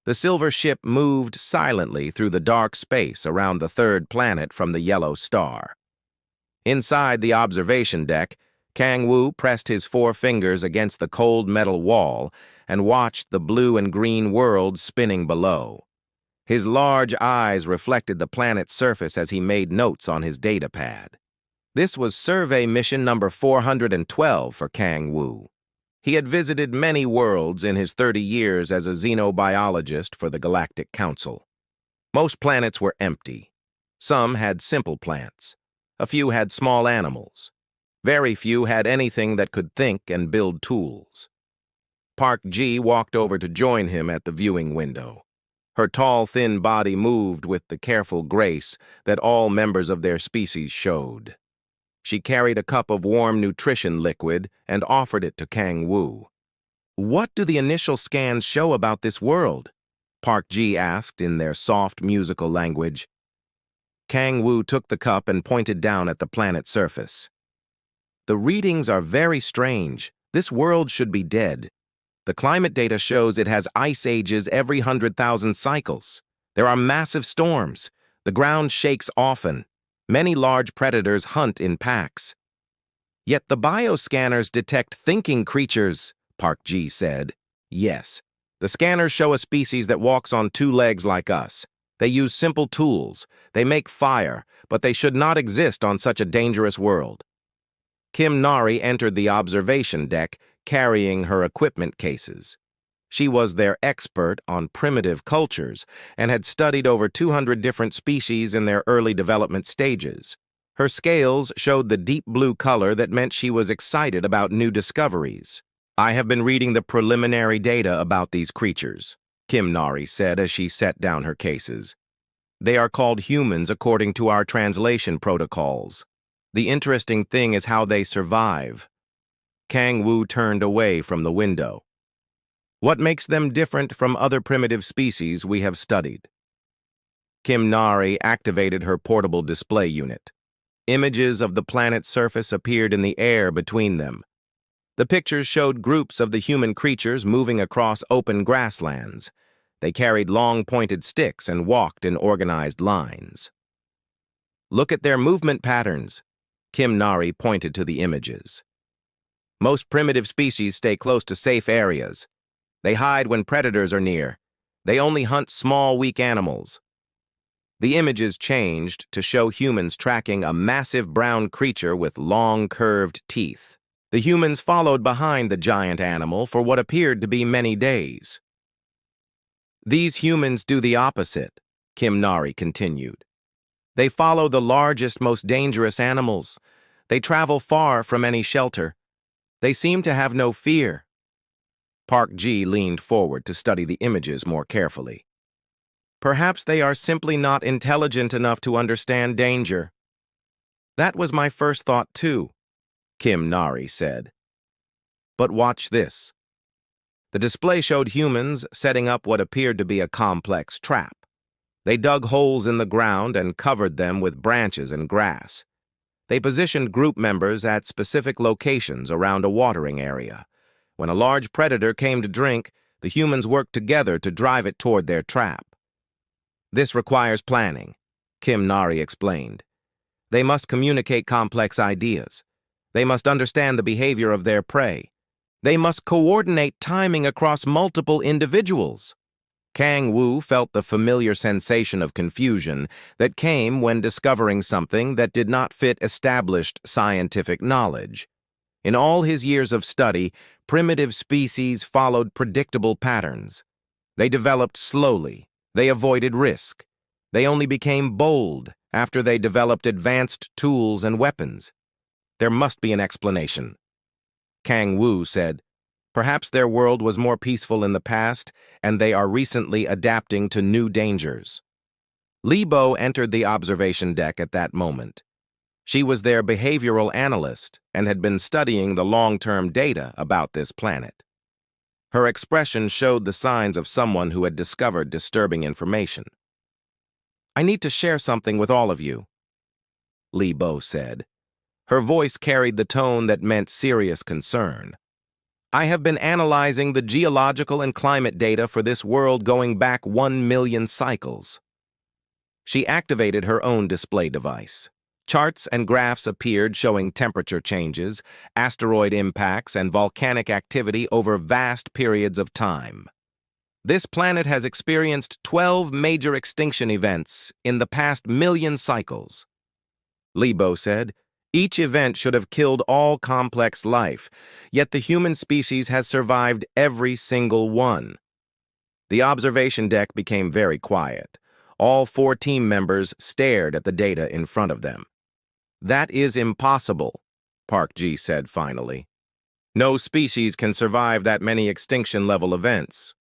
The silver ship moved silently through the dark space around the third planet from the yellow star. Inside the observation deck, Kang Wu pressed his 4 fingers against the cold metal wall and watched the blue and green world spinning below. His large eyes reflected the planet's surface as he made notes on his data pad. This was survey mission number 412 for Kang Wu. He had visited many worlds in his 30 years as a xenobiologist for the Galactic Council. Most planets were empty. Some had simple plants. A few had small animals. Very few had anything that could think and build tools. Park Ji walked over to join him at the viewing window. Her tall, thin body moved with the careful grace that all members of their species showed. She carried a cup of warm nutrition liquid and offered it to Kang Wu. "What do the initial scans show about this world?" Park Ji asked in their soft musical language. Kang Wu took the cup and pointed down at the planet's surface. "The readings are very strange. This world should be dead. The climate data shows it has ice ages every 100,000 cycles. There are massive storms. The ground shakes often. Many large predators hunt in packs." "Yet the bioscanners detect thinking creatures," Park Ji said. "Yes. The scanners show a species that walks on 2 legs like us. They use simple tools. They make fire, but they should not exist on such a dangerous world." Kim Nari entered the observation deck, carrying her equipment cases. She was their expert on primitive cultures and had studied over 200 different species in their early development stages. Her scales showed the deep blue color that meant she was excited about new discoveries. "I have been reading the preliminary data about these creatures," Kim Nari said as she set down her cases. "They are called humans according to our translation protocols. The interesting thing is how they survive." Kang Wu turned away from the window. "What makes them different from other primitive species we have studied?" Kim Nari activated her portable display unit. Images of the planet's surface appeared in the air between them. The pictures showed groups of the human creatures moving across open grasslands. They carried long pointed sticks and walked in organized lines. "Look at their movement patterns," Kim Nari pointed to the images. "Most primitive species stay close to safe areas. They hide when predators are near. They only hunt small, weak animals." The images changed to show humans tracking a massive brown creature with long, curved teeth. The humans followed behind the giant animal for what appeared to be many days. "These humans do the opposite," Kim Nari continued. "They follow the largest, most dangerous animals. They travel far from any shelter. They seem to have no fear." Park Ji leaned forward to study the images more carefully. "Perhaps they are simply not intelligent enough to understand danger." "That was my first thought too," Kim Nari said. "But watch this." The display showed humans setting up what appeared to be a complex trap. They dug holes in the ground and covered them with branches and grass. They positioned group members at specific locations around a watering area. When a large predator came to drink, the humans worked together to drive it toward their trap. "This requires planning," Kim Nari explained. "They must communicate complex ideas. They must understand the behavior of their prey. They must coordinate timing across multiple individuals." Kang Wu felt the familiar sensation of confusion that came when discovering something that did not fit established scientific knowledge. In all his years of study, primitive species followed predictable patterns. They developed slowly. They avoided risk. They only became bold after they developed advanced tools and weapons. There must be an explanation. Kang Wu said, "Perhaps their world was more peaceful in the past, and they are recently adapting to new dangers." Li Bo entered the observation deck at that moment. She was their behavioral analyst and had been studying the long-term data about this planet. Her expression showed the signs of someone who had discovered disturbing information. "I need to share something with all of you," Li Bo said. Her voice carried the tone that meant serious concern. I have been analyzing the geological and climate data for this world going back 1 million cycles. She activated her own display device. Charts and graphs appeared showing temperature changes, asteroid impacts, and volcanic activity over vast periods of time. This planet has experienced 12 major extinction events in the past million cycles. Lebo said, each event should have killed all complex life, yet the human species has survived every single one. The observation deck became very quiet. All 4 team members stared at the data in front of them. That is impossible, Park Ji said finally. No species can survive that many extinction-level events.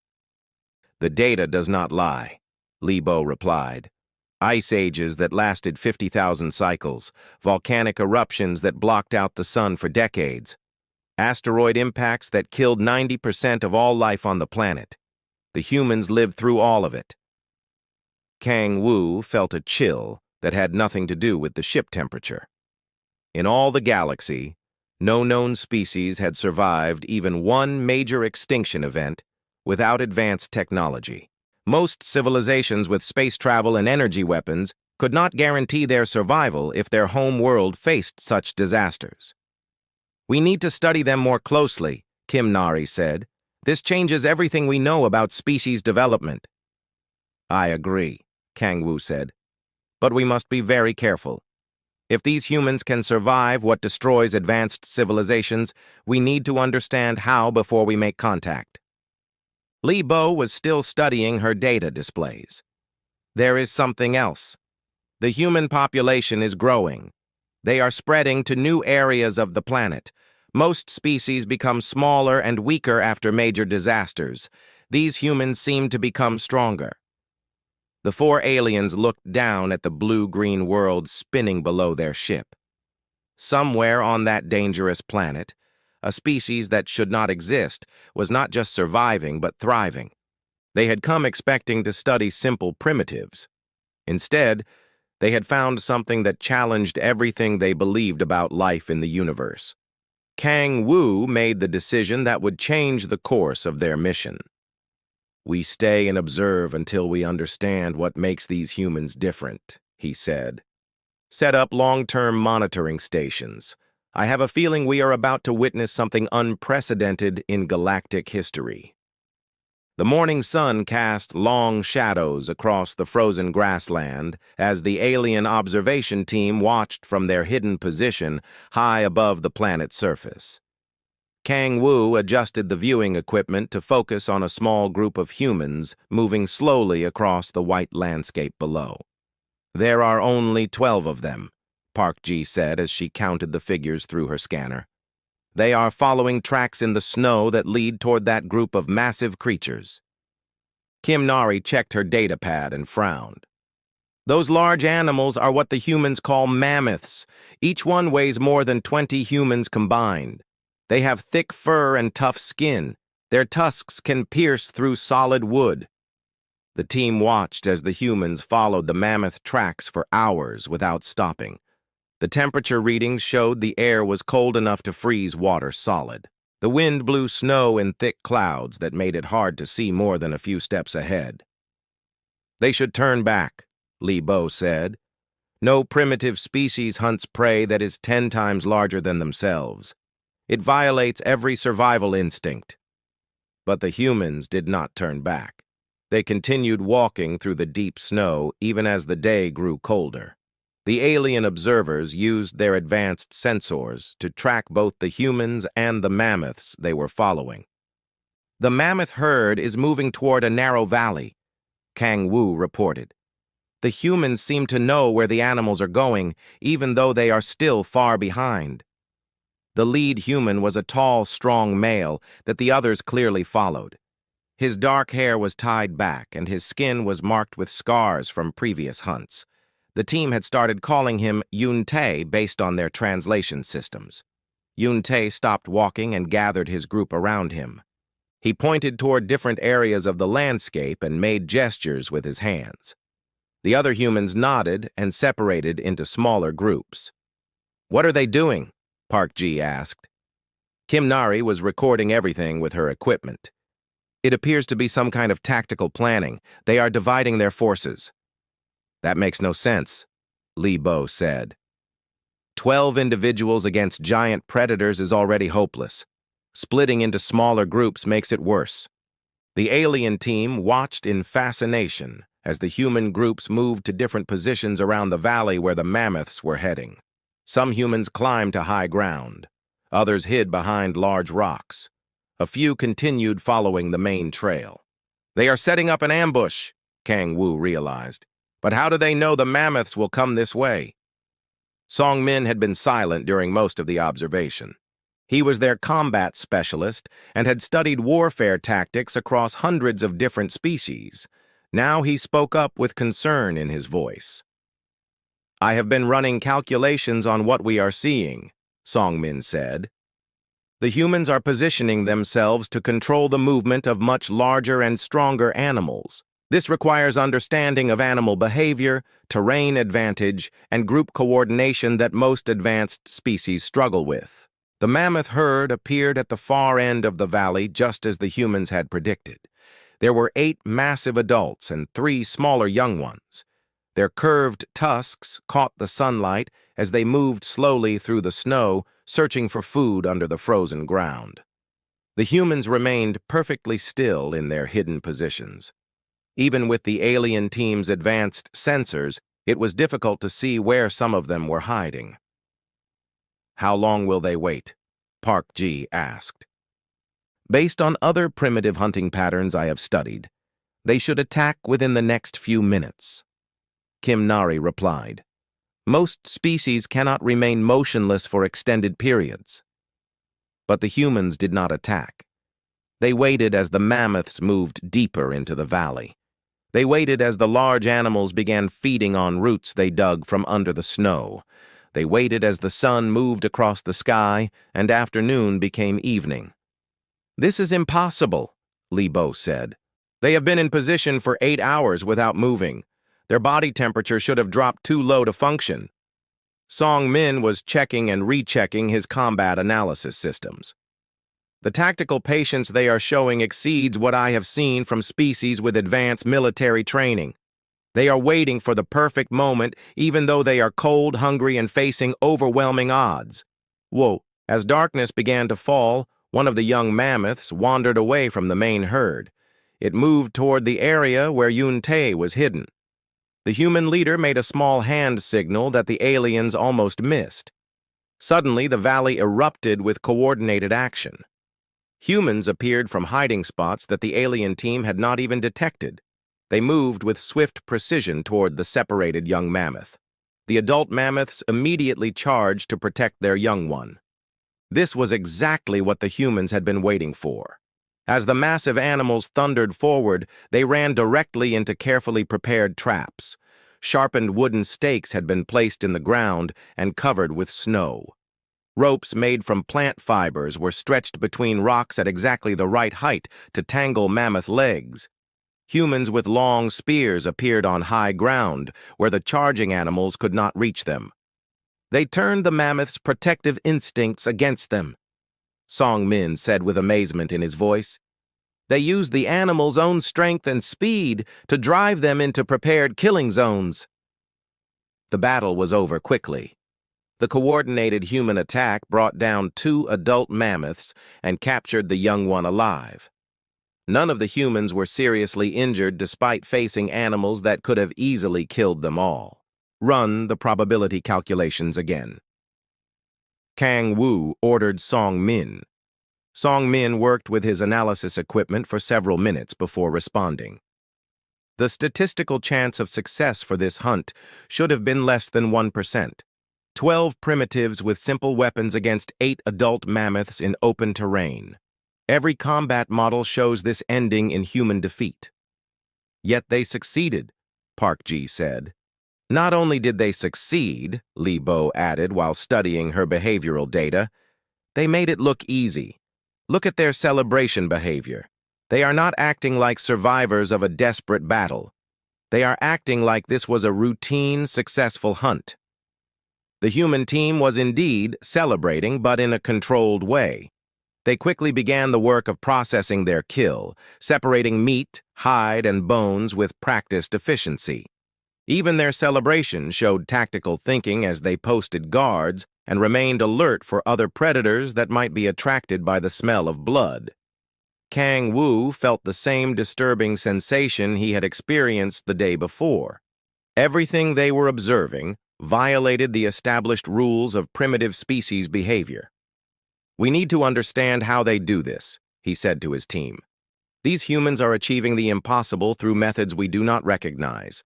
The data does not lie, Lebo replied. Ice ages that lasted 50,000 cycles, volcanic eruptions that blocked out the sun for decades, asteroid impacts that killed 90% of all life on the planet. The humans lived through all of it. Kang Wu felt a chill that had nothing to do with the ship temperature. In all the galaxy, no known species had survived even one major extinction event without advanced technology. Most civilizations with space travel and energy weapons could not guarantee their survival if their home world faced such disasters. We need to study them more closely, Kim Nari said. This changes everything we know about species development. I agree, Kang Wu said. But we must be very careful. If these humans can survive what destroys advanced civilizations, we need to understand how before we make contact. Li Bo was still studying her data displays. There is something else. The human population is growing. They are spreading to new areas of the planet. Most species become smaller and weaker after major disasters. These humans seem to become stronger. The 4 aliens looked down at the blue-green world spinning below their ship. Somewhere on that dangerous planet, a species that should not exist was not just surviving but thriving. They had come expecting to study simple primitives. Instead, they had found something that challenged everything they believed about life in the universe. Kang Wu made the decision that would change the course of their mission. We stay and observe until we understand what makes these humans different, he said. Set up long-term monitoring stations. I have a feeling we are about to witness something unprecedented in galactic history. The morning sun cast long shadows across the frozen grassland as the alien observation team watched from their hidden position high above the planet's surface. Kang Wu adjusted the viewing equipment to focus on a small group of humans moving slowly across the white landscape below. There are only 12 of them, Park Ji said as she counted the figures through her scanner. They are following tracks in the snow that lead toward that group of massive creatures. Kim Nari checked her data pad and frowned. Those large animals are what the humans call mammoths. Each one weighs more than 20 humans combined. They have thick fur and tough skin. Their tusks can pierce through solid wood. The team watched as the humans followed the mammoth tracks for hours without stopping. The temperature readings showed the air was cold enough to freeze water solid. The wind blew snow in thick clouds that made it hard to see more than a few steps ahead. They should turn back, Li Bo said. No primitive species hunts prey that is 10 times larger than themselves. It violates every survival instinct. But the humans did not turn back. They continued walking through the deep snow even as the day grew colder. The alien observers used their advanced sensors to track both the humans and the mammoths they were following. The mammoth herd is moving toward a narrow valley, Kang Wu reported. The humans seem to know where the animals are going, even though they are still far behind. The lead human was a tall, strong male that the others clearly followed. His dark hair was tied back, and his skin was marked with scars from previous hunts. The team had started calling him Yun Tae based on their translation systems. Yun Tae stopped walking and gathered his group around him. He pointed toward different areas of the landscape and made gestures with his hands. The other humans nodded and separated into smaller groups. "What are they doing?" Park Ji asked. Kim Nari was recording everything with her equipment. It appears to be some kind of tactical planning. They are dividing their forces. That makes no sense, Li Bo said. 12 individuals against giant predators is already hopeless. Splitting into smaller groups makes it worse. The alien team watched in fascination as the human groups moved to different positions around the valley where the mammoths were heading. Some humans climbed to high ground. Others hid behind large rocks. A few continued following the main trail. They are setting up an ambush, Kang Wu realized. But how do they know the mammoths will come this way? Song Min had been silent during most of the observation. He was their combat specialist and had studied warfare tactics across hundreds of different species. Now he spoke up with concern in his voice. I have been running calculations on what we are seeing, Song Min said. The humans are positioning themselves to control the movement of much larger and stronger animals. This requires understanding of animal behavior, terrain advantage, and group coordination that most advanced species struggle with. The mammoth herd appeared at the far end of the valley just as the humans had predicted. There were 8 massive adults and 3 smaller young ones. Their curved tusks caught the sunlight as they moved slowly through the snow, searching for food under the frozen ground. The humans remained perfectly still in their hidden positions. Even with the alien team's advanced sensors, it was difficult to see where some of them were hiding. How long will they wait? Park Ji asked. Based on other primitive hunting patterns I have studied, they should attack within the next few minutes, Kim Nari replied. Most species cannot remain motionless for extended periods. But the humans did not attack. They waited as the mammoths moved deeper into the valley. They waited as the large animals began feeding on roots they dug from under the snow. They waited as the sun moved across the sky and afternoon became evening. This is impossible, Li Bo said. They have been in position for 8 hours without moving. Their body temperature should have dropped too low to function. Song Min was checking and rechecking his combat analysis systems. The tactical patience they are showing exceeds what I have seen from species with advanced military training. They are waiting for the perfect moment, even though they are cold, hungry, and facing overwhelming odds. Whoa! As darkness began to fall, one of the young mammoths wandered away from the main herd. It moved toward the area where Yun Tae was hidden. The human leader made a small hand signal that the aliens almost missed. Suddenly, the valley erupted with coordinated action. Humans appeared from hiding spots that the alien team had not even detected. They moved with swift precision toward the separated young mammoth. The adult mammoths immediately charged to protect their young one. This was exactly what the humans had been waiting for. As the massive animals thundered forward, they ran directly into carefully prepared traps. Sharpened wooden stakes had been placed in the ground and covered with snow. Ropes made from plant fibers were stretched between rocks at exactly the right height to tangle mammoth legs. Humans with long spears appeared on high ground, where the charging animals could not reach them. They turned the mammoth's protective instincts against them, Song Min said with amazement in his voice. They used the animals' own strength and speed to drive them into prepared killing zones. The battle was over quickly. The coordinated human attack brought down 2 adult mammoths and captured the young one alive. None of the humans were seriously injured despite facing animals that could have easily killed them all. Run the probability calculations again. Kang Wu ordered Song Min. Song Min worked with his analysis equipment for several minutes before responding. The statistical chance of success for this hunt should have been less than 1%. 12 primitives with simple weapons against 8 adult mammoths in open terrain. Every combat model shows this ending in human defeat. Yet they succeeded, Park Ji said. Not only did they succeed, Li Bo added while studying her behavioral data, they made it look easy. Look at their celebration behavior. They are not acting like survivors of a desperate battle. They are acting like this was a routine, successful hunt. The human team was indeed celebrating, but in a controlled way. They quickly began the work of processing their kill, separating meat, hide, and bones with practiced efficiency. Even their celebration showed tactical thinking as they posted guards and remained alert for other predators that might be attracted by the smell of blood. Kang Wu felt the same disturbing sensation he had experienced the day before. Everything they were observing violated the established rules of primitive species behavior. "We need to understand how they do this," he said to his team. "These humans are achieving the impossible through methods we do not recognize.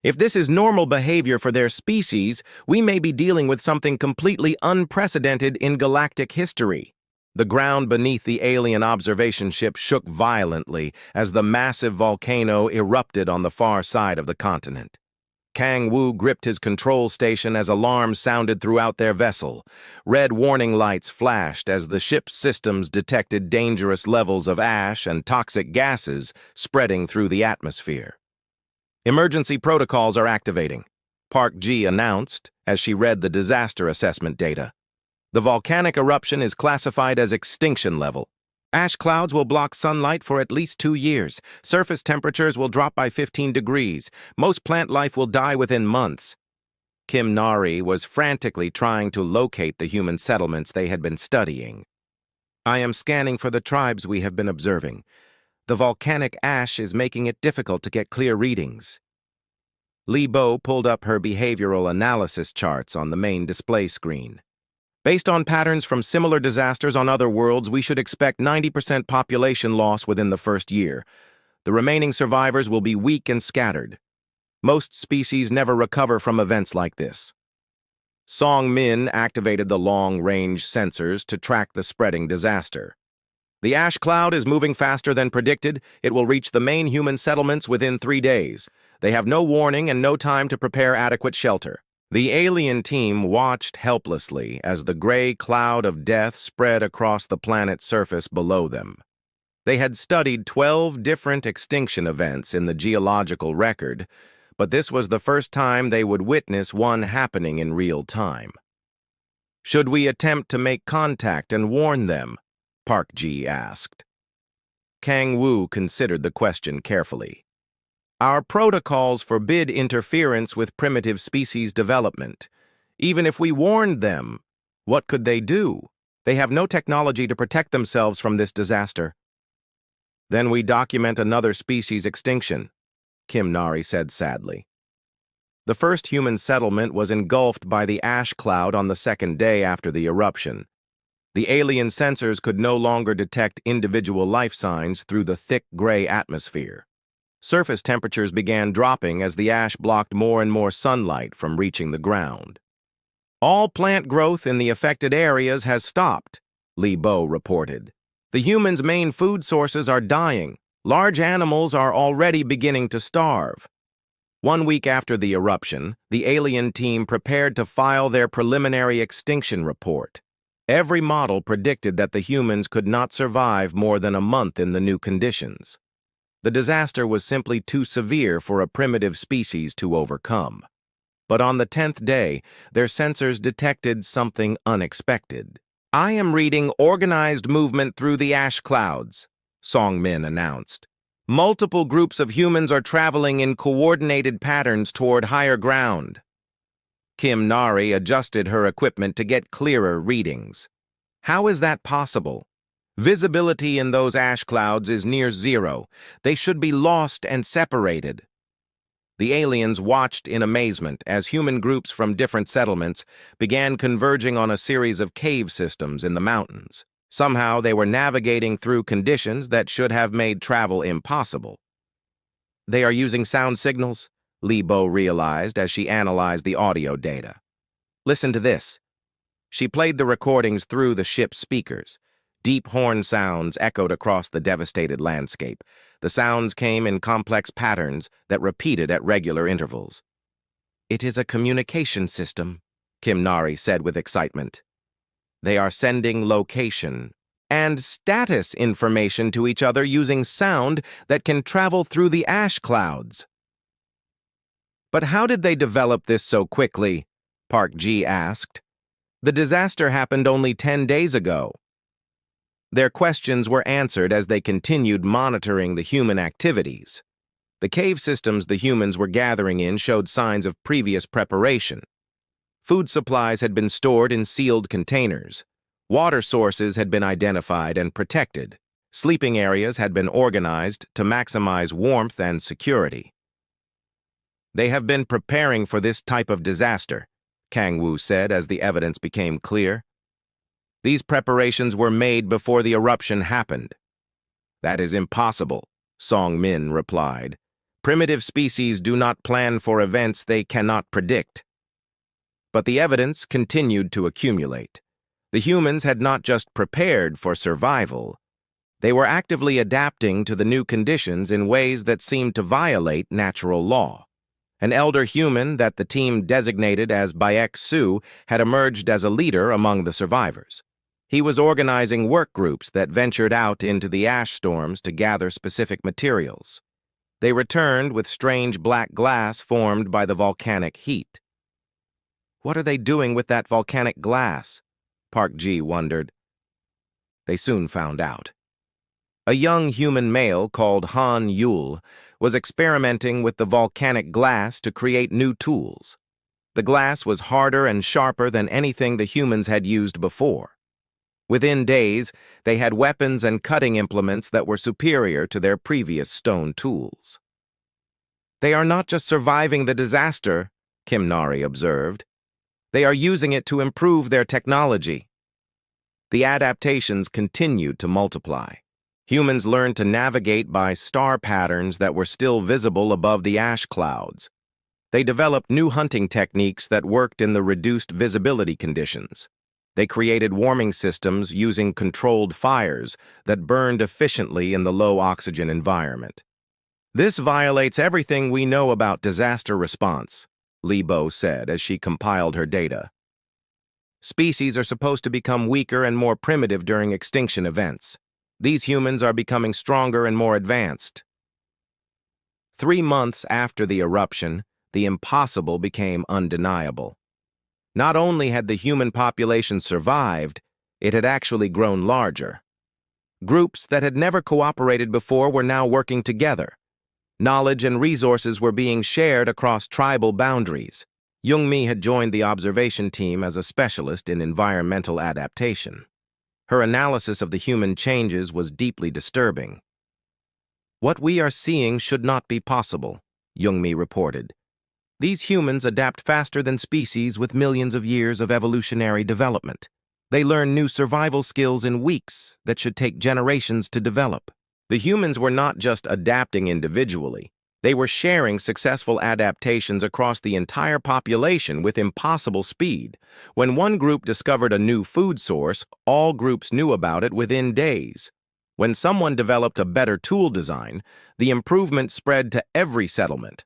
If this is normal behavior for their species, we may be dealing with something completely unprecedented in galactic history." The ground beneath the alien observation ship shook violently as the massive volcano erupted on the far side of the continent. Kang Wu gripped his control station as alarms sounded throughout their vessel. Red warning lights flashed as the ship's systems detected dangerous levels of ash and toxic gases spreading through the atmosphere. "Emergency protocols are activating," Park Ji announced as she read the disaster assessment data. "The volcanic eruption is classified as extinction level. Ash clouds will block sunlight for at least 2 years. Surface temperatures will drop by 15 degrees. Most plant life will die within months." Kim Nari was frantically trying to locate the human settlements they had been studying. "I am scanning for the tribes we have been observing. The volcanic ash is making it difficult to get clear readings." Li Bo pulled up her behavioral analysis charts on the main display screen. "Based on patterns from similar disasters on other worlds, we should expect 90% population loss within the first year. The remaining survivors will be weak and scattered. Most species never recover from events like this." Song Min activated the long-range sensors to track the spreading disaster. "The ash cloud is moving faster than predicted. It will reach the main human settlements within 3 days. They have no warning and no time to prepare adequate shelter." The alien team watched helplessly as the gray cloud of death spread across the planet's surface below them. They had studied 12 different extinction events in the geological record, but this was the first time they would witness one happening in real time. "Should we attempt to make contact and warn them?" Park Ji asked. Kang Wu considered the question carefully. "Our protocols forbid interference with primitive species development. Even if we warned them, what could they do? They have no technology to protect themselves from this disaster." "Then we document another species extinction," Kim Nari said sadly. The first human settlement was engulfed by the ash cloud on the second day after the eruption. The alien sensors could no longer detect individual life signs through the thick gray atmosphere. Surface temperatures began dropping as the ash blocked more and more sunlight from reaching the ground. "All plant growth in the affected areas has stopped," Li Bo reported. "The humans' main food sources are dying. Large animals are already beginning to starve." 1 week after the eruption, the alien team prepared to file their preliminary extinction report. Every model predicted that the humans could not survive more than a month in the new conditions. The disaster was simply too severe for a primitive species to overcome. But on the 10th day, their sensors detected something unexpected. "I am reading organized movement through the ash clouds," Song Min announced. "Multiple groups of humans are traveling in coordinated patterns toward higher ground." Kim Nari adjusted her equipment to get clearer readings. "How is that possible? Visibility in those ash clouds is near zero. They should be lost and separated." The aliens watched in amazement as human groups from different settlements began converging on a series of cave systems in the mountains. Somehow they were navigating through conditions that should have made travel impossible. "They are using sound signals," Li Bo realized as she analyzed the audio data. "Listen to this." She played the recordings through the ship's speakers. Deep horn sounds echoed across the devastated landscape. The sounds came in complex patterns that repeated at regular intervals. "It is a communication system," Kim Nari said with excitement. "They are sending location and status information to each other using sound that can travel through the ash clouds." "But how did they develop this so quickly?" Park Ji asked. "The disaster happened only 10 days ago." Their questions were answered as they continued monitoring the human activities. The cave systems the humans were gathering in showed signs of previous preparation. Food supplies had been stored in sealed containers. Water sources had been identified and protected. Sleeping areas had been organized to maximize warmth and security. "They have been preparing for this type of disaster," Kang Wu said as the evidence became clear. "These preparations were made before the eruption happened." "That is impossible," Song Min replied. "Primitive species do not plan for events they cannot predict." But the evidence continued to accumulate. The humans had not just prepared for survival. They were actively adapting to the new conditions in ways that seemed to violate natural law. An elder human that the team designated as Bayek Su had emerged as a leader among the survivors. He was organizing work groups that ventured out into the ash storms to gather specific materials. They returned with strange black glass formed by the volcanic heat. "What are they doing with that volcanic glass?" Park Ji wondered. They soon found out. A young human male called Han Yul was experimenting with the volcanic glass to create new tools. The glass was harder and sharper than anything the humans had used before. Within days, they had weapons and cutting implements that were superior to their previous stone tools. "They are not just surviving the disaster," Kim Nari observed. "They are using it to improve their technology." The adaptations continued to multiply. Humans learned to navigate by star patterns that were still visible above the ash clouds. They developed new hunting techniques that worked in the reduced visibility conditions. They created warming systems using controlled fires that burned efficiently in the low-oxygen environment. "This violates everything we know about disaster response," Li Bo said as she compiled her data. "Species are supposed to become weaker and more primitive during extinction events. These humans are becoming stronger and more advanced." 3 months after the eruption, the impossible became undeniable. Not only had the human population survived, it had actually grown larger. Groups that had never cooperated before were now working together. Knowledge and resources were being shared across tribal boundaries. Young-mi had joined the observation team as a specialist in environmental adaptation. Her analysis of the human changes was deeply disturbing. "What we are seeing should not be possible," Young-mi reported. "These humans adapt faster than species with millions of years of evolutionary development. They learn new survival skills in weeks that should take generations to develop." The humans were not just adapting individually. They were sharing successful adaptations across the entire population with impossible speed. When one group discovered a new food source, all groups knew about it within days. When someone developed a better tool design, the improvement spread to every settlement.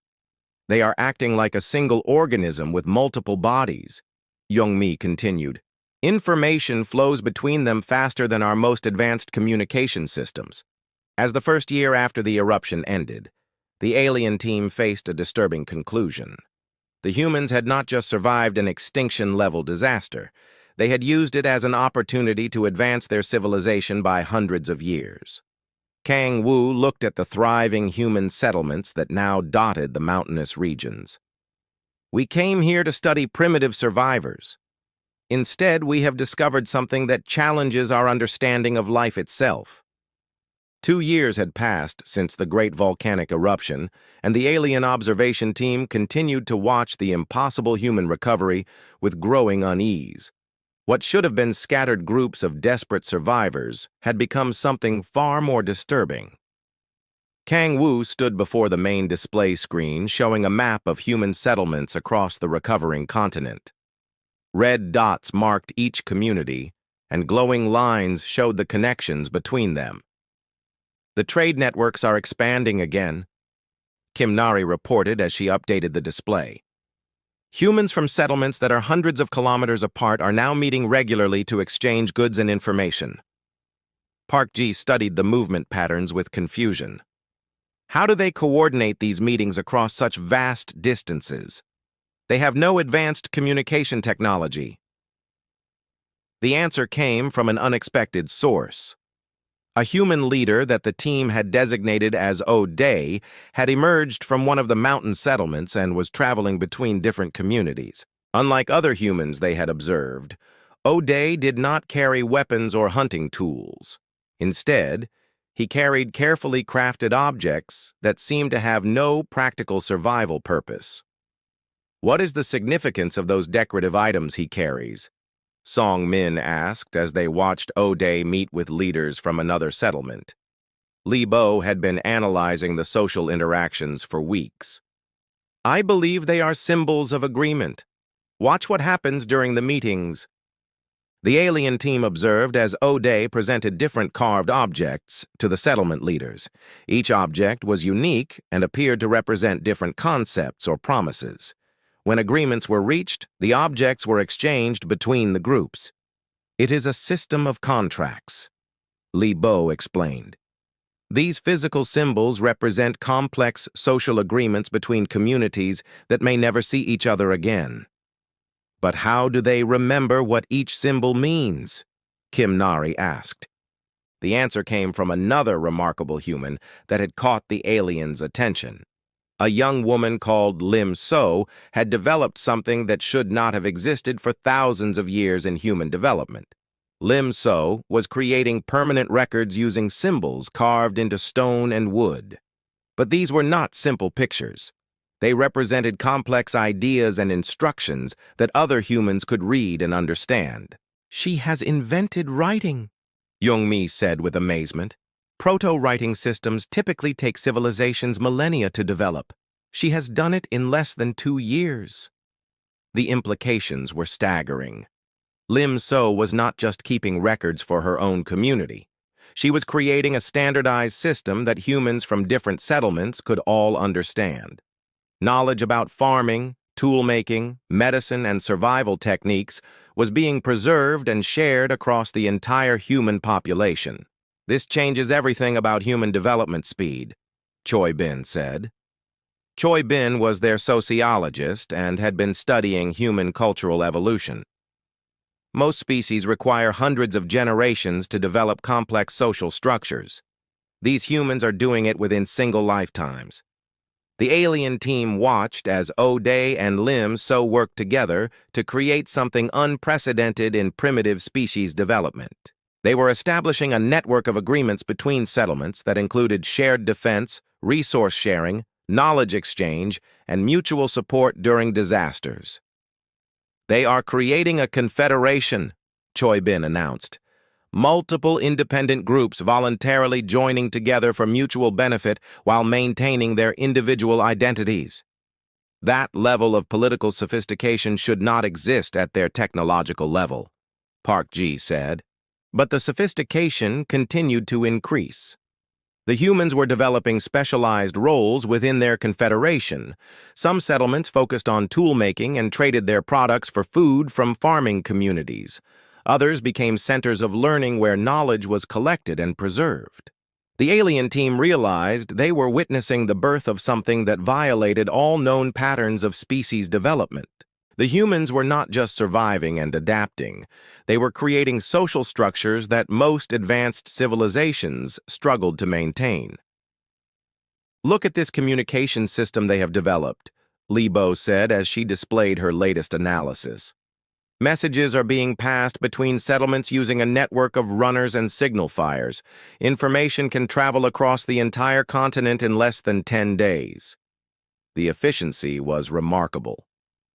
"They are acting like a single organism with multiple bodies," Young-mi continued. "Information flows between them faster than our most advanced communication systems." As the first year after the eruption ended, the alien team faced a disturbing conclusion. The humans had not just survived an extinction-level disaster, they had used it as an opportunity to advance their civilization by hundreds of years. Kang Wu looked at the thriving human settlements that now dotted the mountainous regions. "We came here to study primitive survivors. Instead, we have discovered something that challenges our understanding of life itself." 2 years had passed since the great volcanic eruption, and the alien observation team continued to watch the impossible human recovery with growing unease. What should have been scattered groups of desperate survivors had become something far more disturbing. Kang Wu stood before the main display screen showing a map of human settlements across the recovering continent. Red dots marked each community, and glowing lines showed the connections between them. "The trade networks are expanding again," Kim Nari reported as she updated the display. "Humans from settlements that are hundreds of kilometers apart are now meeting regularly to exchange goods and information." Park Ji studied the movement patterns with confusion. How do they coordinate these meetings across such vast distances? They have no advanced communication technology. The answer came from an unexpected source. A human leader that the team had designated as O'Day had emerged from one of the mountain settlements and was traveling between different communities. Unlike other humans they had observed, O'Day did not carry weapons or hunting tools. Instead, he carried carefully crafted objects that seemed to have no practical survival purpose. "What is the significance of those decorative items he carries?" Song Min asked as they watched O'Day meet with leaders from another settlement. Li Bo had been analyzing the social interactions for weeks. "I believe they are symbols of agreement. Watch what happens during the meetings." The alien team observed as O'Day presented different carved objects to the settlement leaders. Each object was unique and appeared to represent different concepts or promises. When agreements were reached, the objects were exchanged between the groups. "It is a system of contracts," Li Bo explained. "These physical symbols represent complex social agreements between communities that may never see each other again." "But how do they remember what each symbol means?" Kim Nari asked. The answer came from another remarkable human that had caught the aliens' attention. A young woman called Lim So had developed something that should not have existed for thousands of years in human development. Lim So was creating permanent records using symbols carved into stone and wood. But these were not simple pictures. They represented complex ideas and instructions that other humans could read and understand. "She has invented writing," Youngmi said with amazement. "Proto-writing systems typically take civilizations millennia to develop. She has done it in less than 2 years." The implications were staggering. Lim So was not just keeping records for her own community. She was creating a standardized system that humans from different settlements could all understand. Knowledge about farming, tool-making, medicine, and survival techniques was being preserved and shared across the entire human population. "This changes everything about human development speed," Choi Bin said. Choi Bin was their sociologist and had been studying human cultural evolution. "Most species require hundreds of generations to develop complex social structures. These humans are doing it within single lifetimes." The alien team watched as O'Day and Lim So worked together to create something unprecedented in primitive species development. They were establishing a network of agreements between settlements that included shared defense, resource sharing, knowledge exchange, and mutual support during disasters. "They are creating a confederation," Choi Bin announced. "Multiple independent groups voluntarily joining together for mutual benefit while maintaining their individual identities. That level of political sophistication should not exist at their technological level," Park Ji said. But the sophistication continued to increase. The humans were developing specialized roles within their confederation. Some settlements focused on tool-making and traded their products for food from farming communities. Others became centers of learning where knowledge was collected and preserved. The alien team realized they were witnessing the birth of something that violated all known patterns of species development. The humans were not just surviving and adapting. They were creating social structures that most advanced civilizations struggled to maintain. "Look at this communication system they have developed," Li Bo said as she displayed her latest analysis. "Messages are being passed between settlements using a network of runners and signal fires. Information can travel across the entire continent in less than 10 days. The efficiency was remarkable.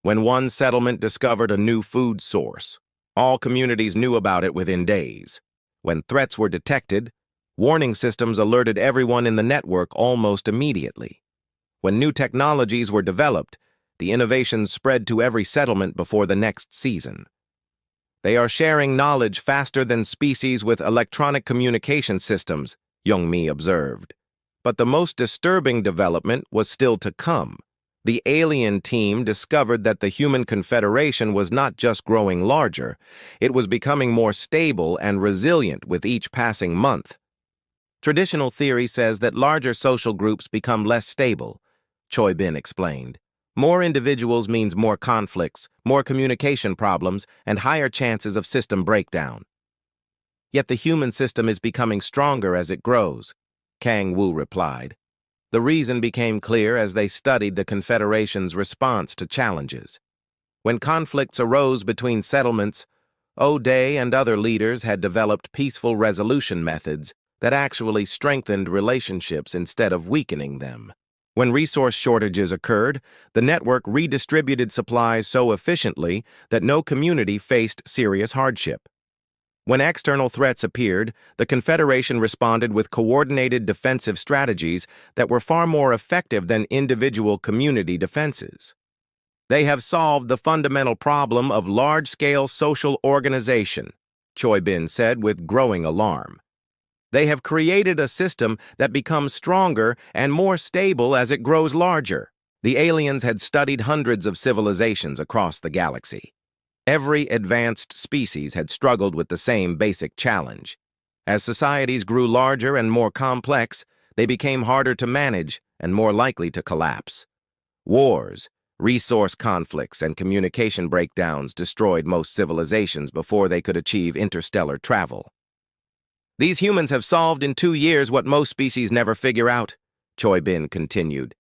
When one settlement discovered a new food source, all communities knew about it within days. When threats were detected, warning systems alerted everyone in the network almost immediately. When new technologies were developed, the innovations spread to every settlement before the next season. They are sharing knowledge faster than species with electronic communication systems," Youngmi observed. But the most disturbing development was still to come. The alien team discovered that the human confederation was not just growing larger, it was becoming more stable and resilient with each passing month. "Traditional theory says that larger social groups become less stable," Choi Bin explained. "More individuals means more conflicts, more communication problems, and higher chances of system breakdown." Yet the human system is becoming stronger as it grows, Kang Wu replied. The reason became clear as they studied the Confederation's response to challenges. When conflicts arose between settlements, O'Day and other leaders had developed peaceful resolution methods that actually strengthened relationships instead of weakening them. When resource shortages occurred, the network redistributed supplies so efficiently that no community faced serious hardship. When external threats appeared, the Confederation responded with coordinated defensive strategies that were far more effective than individual community defenses. They have solved the fundamental problem of large-scale social organization, Choi Bin said with growing alarm. They have created a system that becomes stronger and more stable as it grows larger. The aliens had studied hundreds of civilizations across the galaxy. Every advanced species had struggled with the same basic challenge. As societies grew larger and more complex, they became harder to manage and more likely to collapse. Wars, resource conflicts, and communication breakdowns destroyed most civilizations before they could achieve interstellar travel. These humans have solved in 2 years what most species never figure out, Choi Bin continued.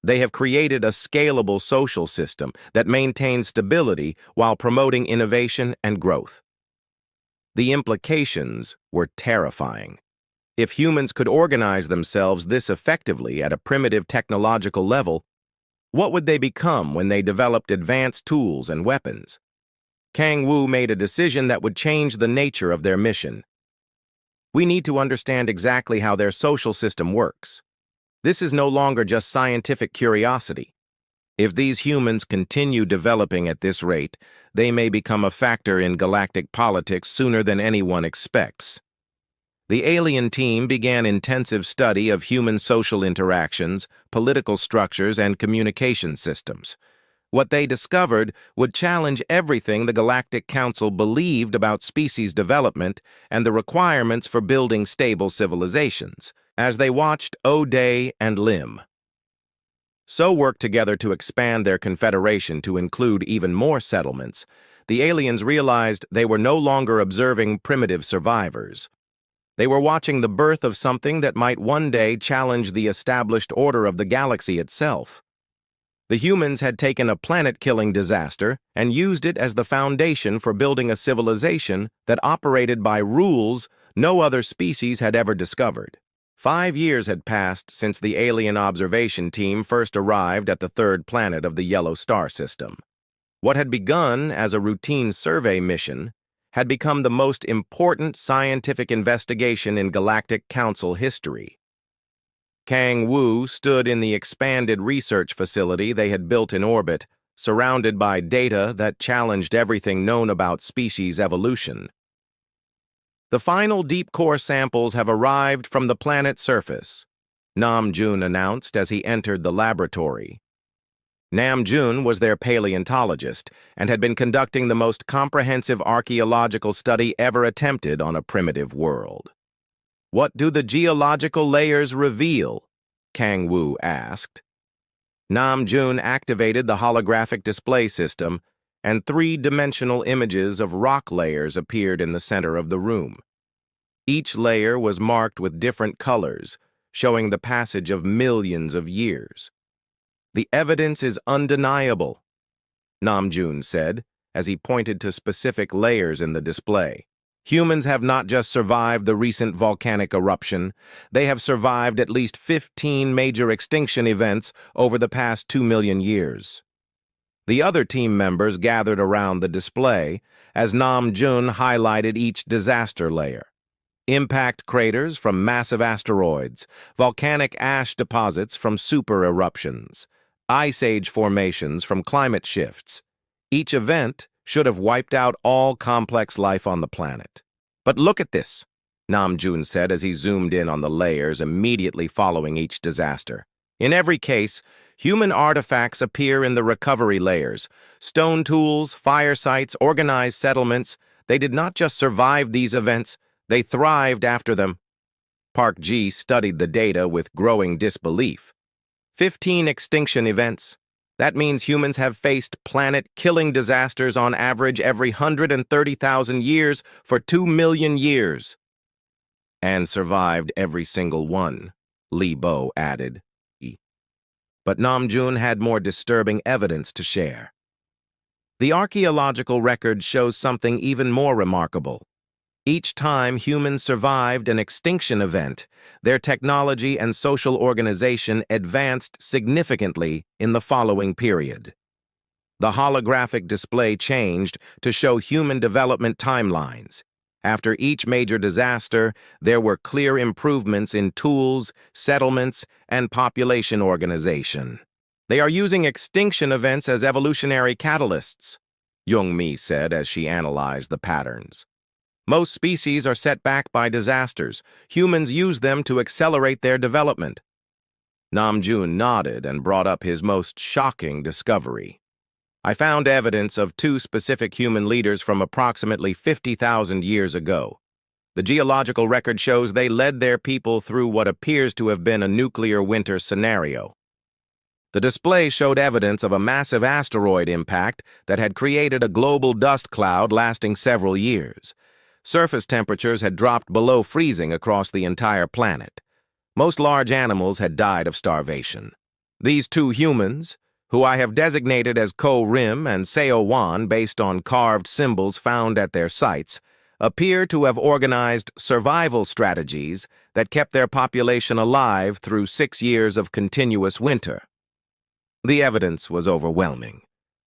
They have created a scalable social system that maintains stability while promoting innovation and growth. The implications were terrifying. If humans could organize themselves this effectively at a primitive technological level, what would they become when they developed advanced tools and weapons? Kang Wu made a decision that would change the nature of their mission. We need to understand exactly how their social system works. This is no longer just scientific curiosity. If these humans continue developing at this rate, they may become a factor in galactic politics sooner than anyone expects. The alien team began intensive study of human social interactions, political structures, and communication systems. What they discovered would challenge everything the Galactic Council believed about species development and the requirements for building stable civilizations. As they watched O'Day and Lim worked together to expand their confederation to include even more settlements, the aliens realized they were no longer observing primitive survivors. They were watching the birth of something that might one day challenge the established order of the galaxy itself. The humans had taken a planet-killing disaster and used it as the foundation for building a civilization that operated by rules no other species had ever discovered. 5 years had passed since the alien observation team first arrived at the third planet of the Yellow Star system. What had begun as a routine survey mission had become the most important scientific investigation in Galactic Council history. Kang Wu stood in the expanded research facility they had built in orbit, surrounded by data that challenged everything known about species evolution. The final deep core samples have arrived from the planet's surface, Namjoon announced as he entered the laboratory. Namjoon was their paleontologist and had been conducting the most comprehensive archaeological study ever attempted on a primitive world. What do the geological layers reveal? Kang Wu asked. Namjoon activated the holographic display system, and 3-dimensional images of rock layers appeared in the center of the room. Each layer was marked with different colors, showing the passage of millions of years. The evidence is undeniable, Namjoon said, as he pointed to specific layers in the display. Humans have not just survived the recent volcanic eruption, they have survived at least 15 major extinction events over the past 2 million years. The other team members gathered around the display as Namjoon highlighted each disaster layer. Impact craters from massive asteroids, volcanic ash deposits from super eruptions, ice age formations from climate shifts. Each event should have wiped out all complex life on the planet. But look at this, Namjoon said as he zoomed in on the layers immediately following each disaster. In every case, human artifacts appear in the recovery layers. Stone tools, fire sites, organized settlements. They did not just survive these events, they thrived after them. Park Ji studied the data with growing disbelief. 15 extinction events. That means humans have faced planet-killing disasters on average every 130,000 years for 2 million years. And survived every single one, Li Bo added. But Namjoon had more disturbing evidence to share. The archaeological record shows something even more remarkable. Each time humans survived an extinction event, their technology and social organization advanced significantly in the following period. The holographic display changed to show human development timelines. After each major disaster, there were clear improvements in tools, settlements, and population organization. They are using extinction events as evolutionary catalysts, Young-mi said as she analyzed the patterns. Most species are set back by disasters. Humans use them to accelerate their development. Namjoon nodded and brought up his most shocking discovery. I found evidence of 2 specific human leaders from approximately 50,000 years ago. The geological record shows they led their people through what appears to have been a nuclear winter scenario. The display showed evidence of a massive asteroid impact that had created a global dust cloud lasting several years. Surface temperatures had dropped below freezing across the entire planet. Most large animals had died of starvation. These 2 humans, who I have designated as Ko-Rim and Seo-Wan based on carved symbols found at their sites, appear to have organized survival strategies that kept their population alive through 6 years of continuous winter. The evidence was overwhelming.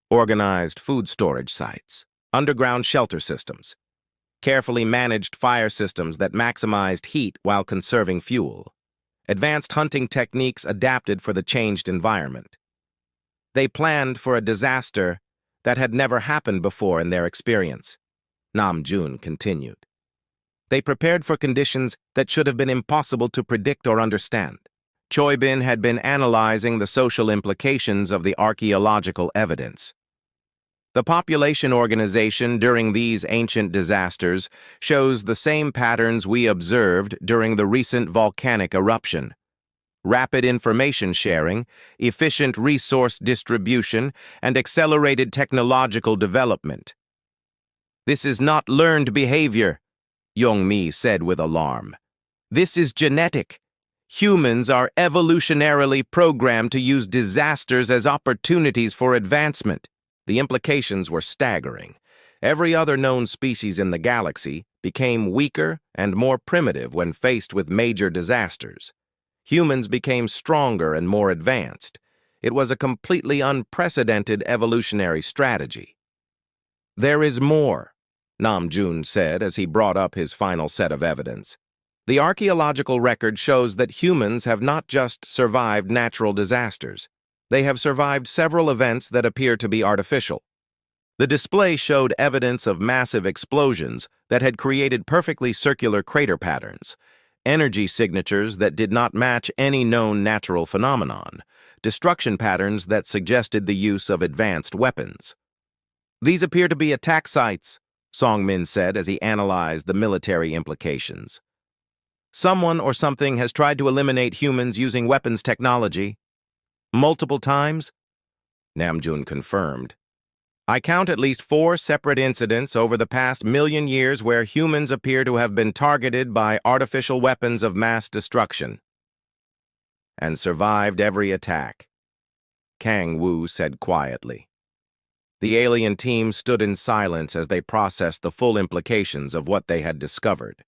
Organized food storage sites, underground shelter systems, carefully managed fire systems that maximized heat while conserving fuel, advanced hunting techniques adapted for the changed environment. They planned for a disaster that had never happened before in their experience, Namjoon continued. They prepared for conditions that should have been impossible to predict or understand. Choi Bin had been analyzing the social implications of the archaeological evidence. The population organization during these ancient disasters shows the same patterns we observed during the recent volcanic eruption. Rapid information sharing, efficient resource distribution, and accelerated technological development. This is not learned behavior, Young-mi said with alarm. This is genetic. Humans are evolutionarily programmed to use disasters as opportunities for advancement. The implications were staggering. Every other known species in the galaxy became weaker and more primitive when faced with major disasters. Humans became stronger and more advanced. It was a completely unprecedented evolutionary strategy. There is more, Namjoon said as he brought up his final set of evidence. The archaeological record shows that humans have not just survived natural disasters. They have survived several events that appear to be artificial. The display showed evidence of massive explosions that had created perfectly circular crater patterns, energy signatures that did not match any known natural phenomenon, destruction patterns that suggested the use of advanced weapons. These appear to be attack sites, Song-min said as he analyzed the military implications. Someone or something has tried to eliminate humans using weapons technology. Multiple times? Namjoon confirmed. I count at least 4 separate incidents over the past 1,000,000 years where humans appear to have been targeted by artificial weapons of mass destruction. And survived every attack, Kang Wu said quietly. The alien team stood in silence as they processed the full implications of what they had discovered.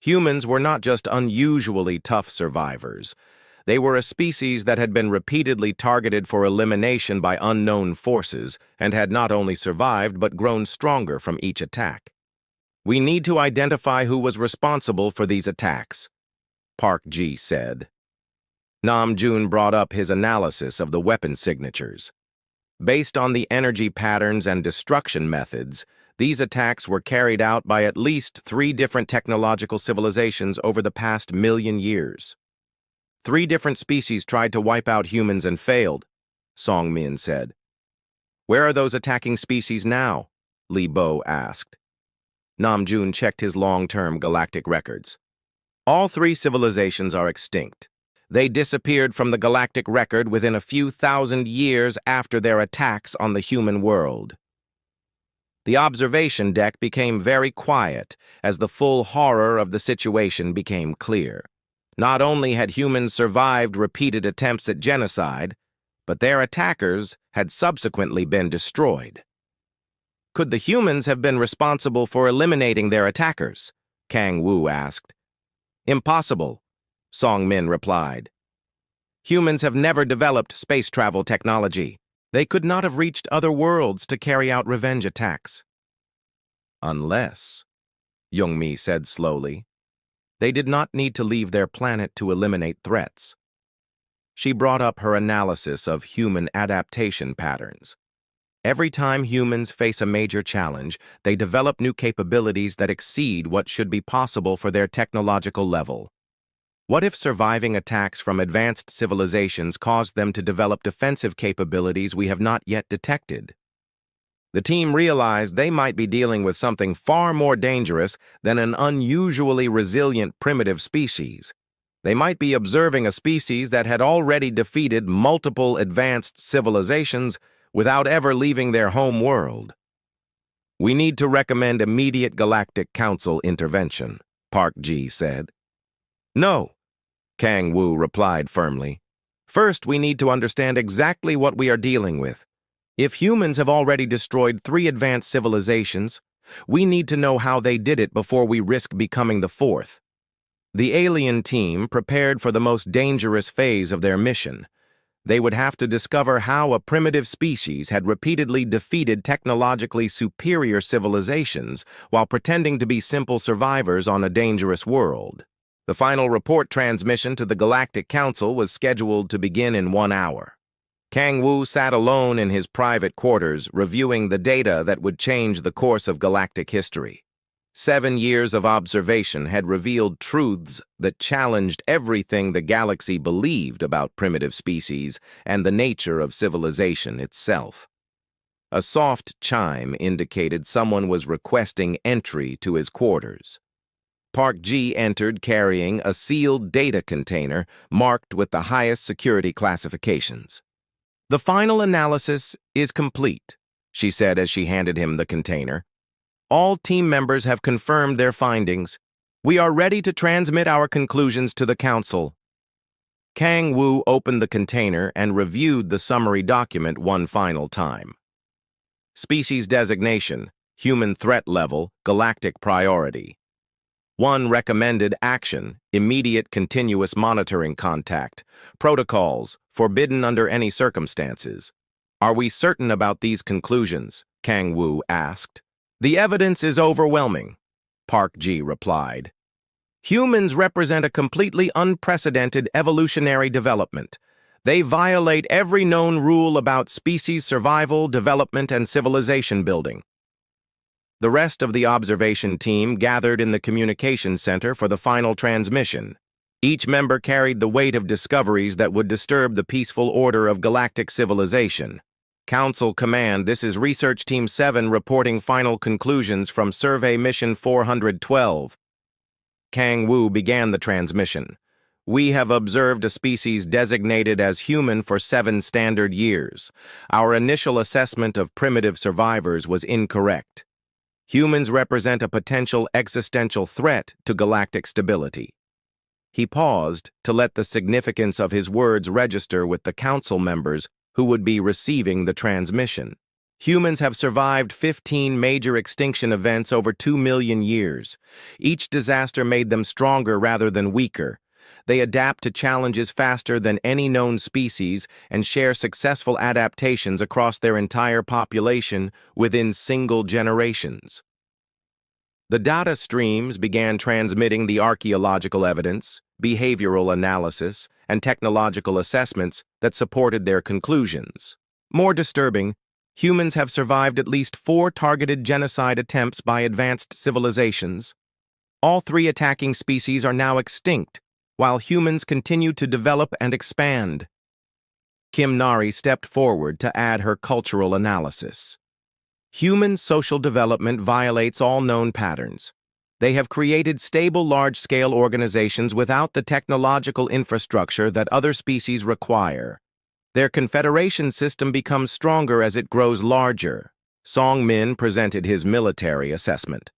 Humans were not just unusually tough survivors. They were a species that had been repeatedly targeted for elimination by unknown forces and had not only survived but grown stronger from each attack. We need to identify who was responsible for these attacks, Park Ji said. Namjoon brought up his analysis of the weapon signatures. Based on the energy patterns and destruction methods, these attacks were carried out by at least 3 different technological civilizations over the past 1,000,000 years. 3 different species tried to wipe out humans and failed, Song-min said. Where are those attacking species now? Li Bo asked. Namjoon checked his long-term galactic records. All 3 civilizations are extinct. They disappeared from the galactic record within a few thousand years after their attacks on the human world. The observation deck became very quiet as the full horror of the situation became clear. Not only had humans survived repeated attempts at genocide, but their attackers had subsequently been destroyed. Could the humans have been responsible for eliminating their attackers? Kang Wu asked. Impossible, Song Min replied. Humans have never developed space travel technology. They could not have reached other worlds to carry out revenge attacks. Unless, Youngmi said slowly, they did not need to leave their planet to eliminate threats. She brought up her analysis of human adaptation patterns. Every time humans face a major challenge, they develop new capabilities that exceed what should be possible for their technological level. What if surviving attacks from advanced civilizations caused them to develop defensive capabilities we have not yet detected? The team realized they might be dealing with something far more dangerous than an unusually resilient primitive species. They might be observing a species that had already defeated multiple advanced civilizations without ever leaving their home world. We need to recommend immediate Galactic Council intervention, Park Ji said. No, Kang Wu replied firmly. First, we need to understand exactly what we are dealing with. If humans have already destroyed 3 advanced civilizations, we need to know how they did it before we risk becoming the 4th. The alien team prepared for the most dangerous phase of their mission. They would have to discover how a primitive species had repeatedly defeated technologically superior civilizations while pretending to be simple survivors on a dangerous world. The final report transmission to the Galactic Council was scheduled to begin in 1 hour. Kang Wu sat alone in his private quarters, reviewing the data that would change the course of galactic history. 7 years of observation had revealed truths that challenged everything the galaxy believed about primitive species and the nature of civilization itself. A soft chime indicated someone was requesting entry to his quarters. Park Ji entered carrying a sealed data container marked with the highest security classifications. The final analysis is complete, she said as she handed him the container. All team members have confirmed their findings. We are ready to transmit our conclusions to the Council. Kang Wu opened the container and reviewed the summary document one final time. Species designation, human threat level, galactic priority. 1. Recommended action, immediate continuous monitoring contact. Protocols, forbidden under any circumstances. Are we certain about these conclusions? Kang Wu asked. The evidence is overwhelming, Park Ji replied. Humans represent a completely unprecedented evolutionary development. They violate every known rule about species survival, development, and civilization building. The rest of the observation team gathered in the communications center for the final transmission. Each member carried the weight of discoveries that would disturb the peaceful order of galactic civilization. Council Command, this is Research Team 7 reporting final conclusions from Survey Mission 412. Kang Wu began the transmission. We have observed a species designated as human for 7 standard years. Our initial assessment of primitive survivors was incorrect. Humans represent a potential existential threat to galactic stability. He paused to let the significance of his words register with the council members who would be receiving the transmission. Humans have survived 15 major extinction events over 2 million years. Each disaster made them stronger rather than weaker. They adapt to challenges faster than any known species and share successful adaptations across their entire population within single generations. The data streams began transmitting the archaeological evidence, behavioral analysis, and technological assessments that supported their conclusions. More disturbing, humans have survived at least 4 targeted genocide attempts by advanced civilizations. All 3 attacking species are now extinct, while humans continue to develop and expand. Kim Nari stepped forward to add her cultural analysis. Human social development violates all known patterns. They have created stable large-scale organizations without the technological infrastructure that other species require. Their confederation system becomes stronger as it grows larger. Song Min presented his military assessment.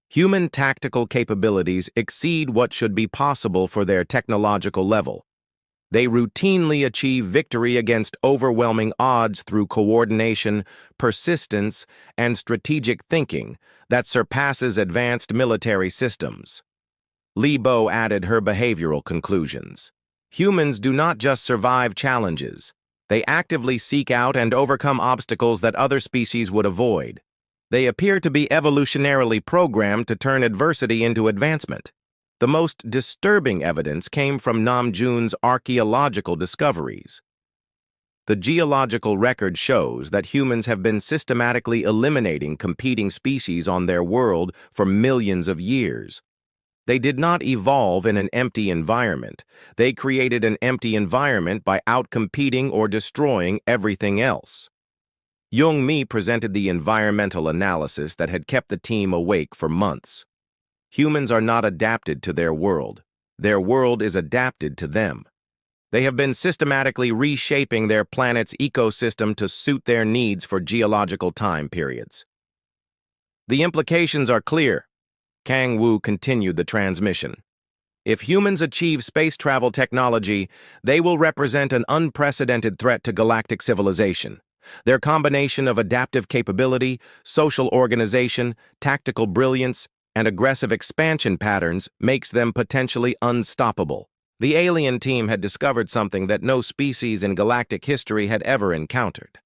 Human tactical capabilities exceed what should be possible for their technological level. They routinely achieve victory against overwhelming odds through coordination, persistence, and strategic thinking that surpasses advanced military systems. Li Bo added her behavioral conclusions. Humans do not just survive challenges. They actively seek out and overcome obstacles that other species would avoid. They appear to be evolutionarily programmed to turn adversity into advancement. The most disturbing evidence came from Namjoon's archaeological discoveries. The geological record shows that humans have been systematically eliminating competing species on their world for millions of years. They did not evolve in an empty environment. They created an empty environment by outcompeting or destroying everything else. Young Mi presented the environmental analysis that had kept the team awake for months. Humans are not adapted to their world. Their world is adapted to them. They have been systematically reshaping their planet's ecosystem to suit their needs for geological time periods. The implications are clear. Kang Wu continued the transmission. If humans achieve space travel technology, they will represent an unprecedented threat to galactic civilization. Their combination of adaptive capability, social organization, tactical brilliance, and aggressive expansion patterns makes them potentially unstoppable. The alien team had discovered something that no species in galactic history had ever encountered.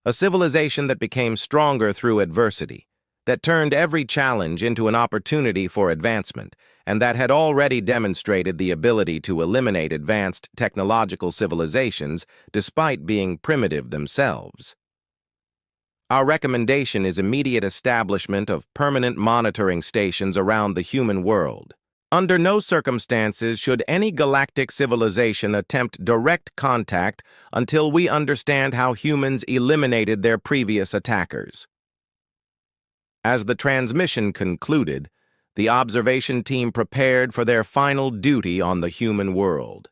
A civilization that became stronger through adversity, that turned every challenge into an opportunity for advancement, and that had already demonstrated the ability to eliminate advanced technological civilizations despite being primitive themselves. Our recommendation is immediate establishment of permanent monitoring stations around the human world. Under no circumstances should any galactic civilization attempt direct contact until we understand how humans eliminated their previous attackers. As the transmission concluded, the observation team prepared for their final duty on the human world.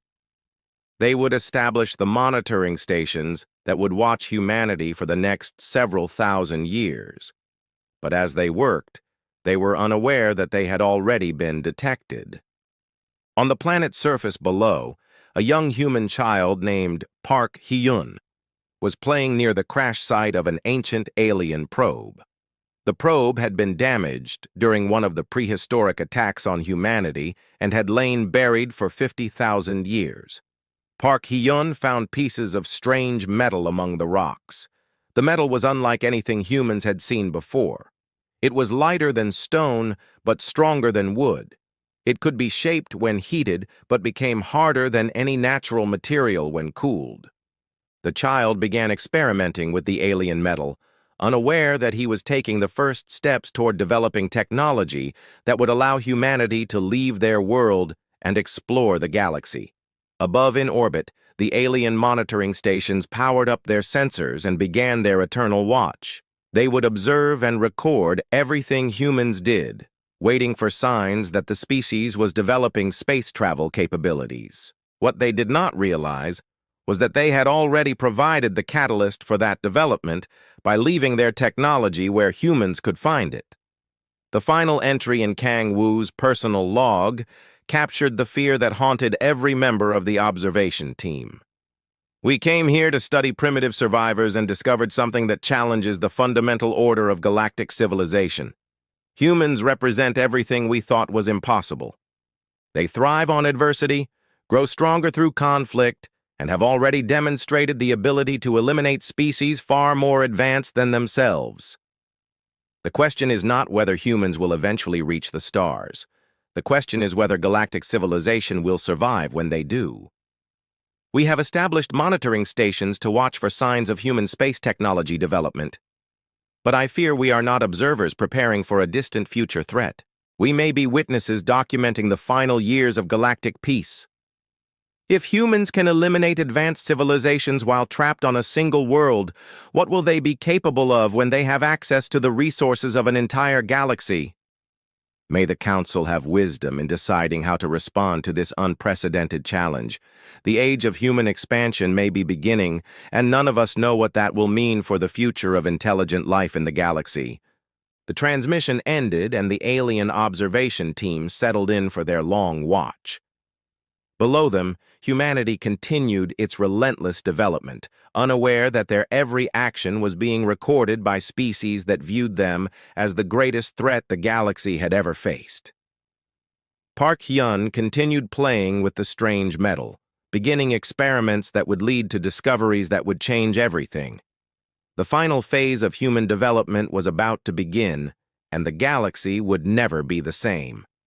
They would establish the monitoring stations that would watch humanity for the next several thousand years. But as they worked, they were unaware that they had already been detected. On the planet's surface below, a young human child named Park Hyun was playing near the crash site of an ancient alien probe. The probe had been damaged during one of the prehistoric attacks on humanity and had lain buried for 50,000 years. Park Hyun found pieces of strange metal among the rocks. The metal was unlike anything humans had seen before. It was lighter than stone, but stronger than wood. It could be shaped when heated, but became harder than any natural material when cooled. The child began experimenting with the alien metal, unaware that he was taking the first steps toward developing technology that would allow humanity to leave their world and explore the galaxy. Above in orbit, the alien monitoring stations powered up their sensors and began their eternal watch. They would observe and record everything humans did, waiting for signs that the species was developing space travel capabilities. What they did not realize was that they had already provided the catalyst for that development by leaving their technology where humans could find it. The final entry in Kang Wu's personal log captured the fear that haunted every member of the observation team. We came here to study primitive survivors and discovered something that challenges the fundamental order of galactic civilization. Humans represent everything we thought was impossible. They thrive on adversity, grow stronger through conflict, and have already demonstrated the ability to eliminate species far more advanced than themselves. The question is not whether humans will eventually reach the stars. The question is whether galactic civilization will survive when they do. We have established monitoring stations to watch for signs of human space technology development. But I fear we are not observers preparing for a distant future threat. We may be witnesses documenting the final years of galactic peace. If humans can eliminate advanced civilizations while trapped on a single world, what will they be capable of when they have access to the resources of an entire galaxy? May the Council have wisdom in deciding how to respond to this unprecedented challenge. The age of human expansion may be beginning, and none of us know what that will mean for the future of intelligent life in the galaxy. The transmission ended, and the alien observation team settled in for their long watch. Below them, humanity continued its relentless development, unaware that their every action was being recorded by species that viewed them as the greatest threat the galaxy had ever faced. Park Hyun continued playing with the strange metal, beginning experiments that would lead to discoveries that would change everything. The final phase of human development was about to begin, and the galaxy would never be the same.